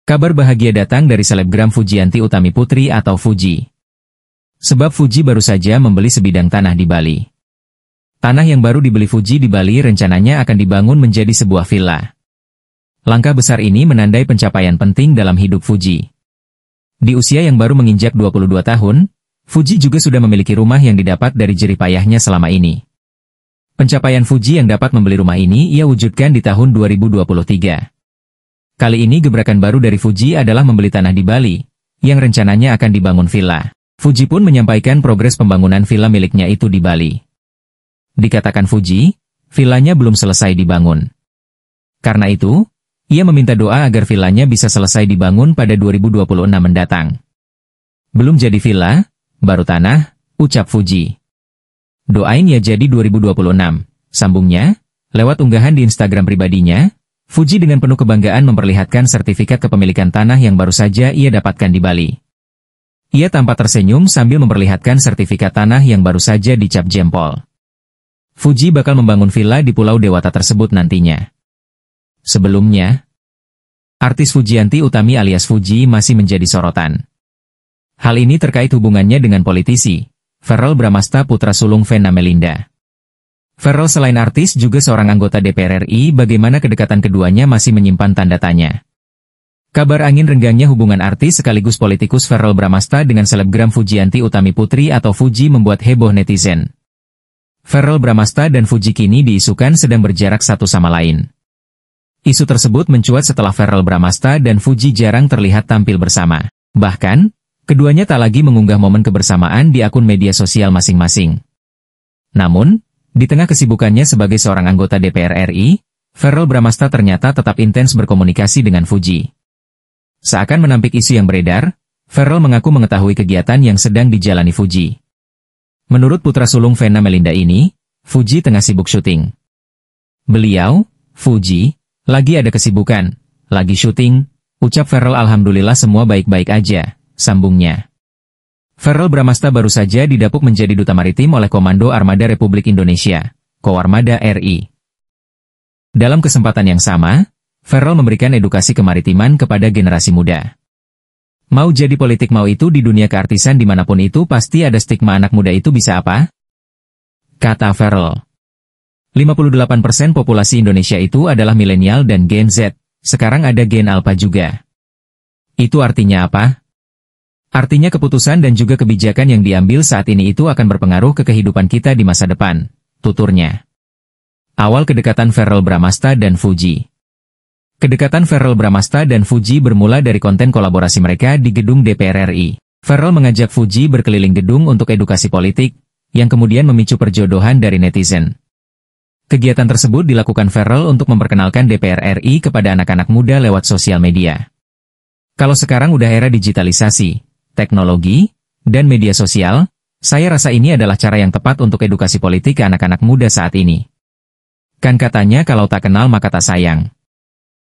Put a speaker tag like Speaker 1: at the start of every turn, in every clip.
Speaker 1: Kabar bahagia datang dari selebgram Fujianti Utami Putri atau Fuji. Sebab Fuji baru saja membeli sebidang tanah di Bali. Tanah yang baru dibeli Fuji di Bali rencananya akan dibangun menjadi sebuah villa. Langkah besar ini menandai pencapaian penting dalam hidup Fuji. Di usia yang baru menginjak 22 tahun, Fuji juga sudah memiliki rumah yang didapat dari jerih payahnya selama ini. Pencapaian Fuji yang dapat membeli rumah ini ia wujudkan di tahun 2023. Kali ini gebrakan baru dari Fuji adalah membeli tanah di Bali, yang rencananya akan dibangun villa. Fuji pun menyampaikan progres pembangunan villa miliknya itu di Bali. Dikatakan Fuji, villanya belum selesai dibangun. Karena itu, ia meminta doa agar villanya bisa selesai dibangun pada 2026 mendatang. Belum jadi villa, baru tanah, ucap Fuji. Doain ya jadi 2026, sambungnya, lewat unggahan di Instagram pribadinya. Fuji dengan penuh kebanggaan memperlihatkan sertifikat kepemilikan tanah yang baru saja ia dapatkan di Bali. Ia tampak tersenyum sambil memperlihatkan sertifikat tanah yang baru saja dicap jempol. Fuji bakal membangun villa di Pulau Dewata tersebut nantinya. Sebelumnya, artis Fujianti Utami alias Fuji masih menjadi sorotan. Hal ini terkait hubungannya dengan politisi, Verrel Bramasta putra sulung Vena Melinda. Verrel selain artis juga seorang anggota DPR RI, bagaimana kedekatan keduanya masih menyimpan tanda tanya. Kabar angin renggangnya hubungan artis sekaligus politikus Verrel Bramasta dengan selebgram Fujianti Utami Putri atau Fuji membuat heboh netizen. Verrel Bramasta dan Fuji kini diisukan sedang berjarak satu sama lain. Isu tersebut mencuat setelah Verrel Bramasta dan Fuji jarang terlihat tampil bersama. Bahkan, keduanya tak lagi mengunggah momen kebersamaan di akun media sosial masing-masing. Namun, di tengah kesibukannya sebagai seorang anggota DPR RI, Verrel Bramasta ternyata tetap intens berkomunikasi dengan Fuji. Seakan menampik isu yang beredar, Verrel mengaku mengetahui kegiatan yang sedang dijalani Fuji. Menurut putra sulung Vena Melinda ini, Fuji tengah sibuk syuting. Beliau, Fuji, lagi ada kesibukan, lagi syuting, ucap Verrel. Alhamdulillah semua baik-baik aja, sambungnya. Verrel Bramasta baru saja didapuk menjadi Duta Maritim oleh Komando Armada Republik Indonesia, Koarmada RI. Dalam kesempatan yang sama, Verrel memberikan edukasi kemaritiman kepada generasi muda. Mau jadi politik mau itu di dunia keartisan dimanapun itu pasti ada stigma anak muda itu bisa apa? Kata Verrel. 58% populasi Indonesia itu adalah milenial dan Gen Z, sekarang ada Gen Alpha juga. Itu artinya apa? Artinya keputusan dan juga kebijakan yang diambil saat ini itu akan berpengaruh ke kehidupan kita di masa depan, tuturnya. Awal kedekatan Verrel Bramasta dan Fuji. Kedekatan Verrel Bramasta dan Fuji bermula dari konten kolaborasi mereka di gedung DPR RI. Verrel mengajak Fuji berkeliling gedung untuk edukasi politik, yang kemudian memicu perjodohan dari netizen. Kegiatan tersebut dilakukan Verrel untuk memperkenalkan DPR RI kepada anak-anak muda lewat sosial media. Kalau sekarang udah era digitalisasi, teknologi, dan media sosial, saya rasa ini adalah cara yang tepat untuk edukasi politik ke anak-anak muda saat ini. Kan katanya kalau tak kenal maka tak sayang.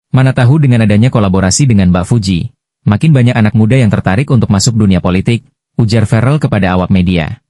Speaker 1: Mana tahu dengan adanya kolaborasi dengan Mbak Fuji, makin banyak anak muda yang tertarik untuk masuk dunia politik, ujar Verrel kepada awak media.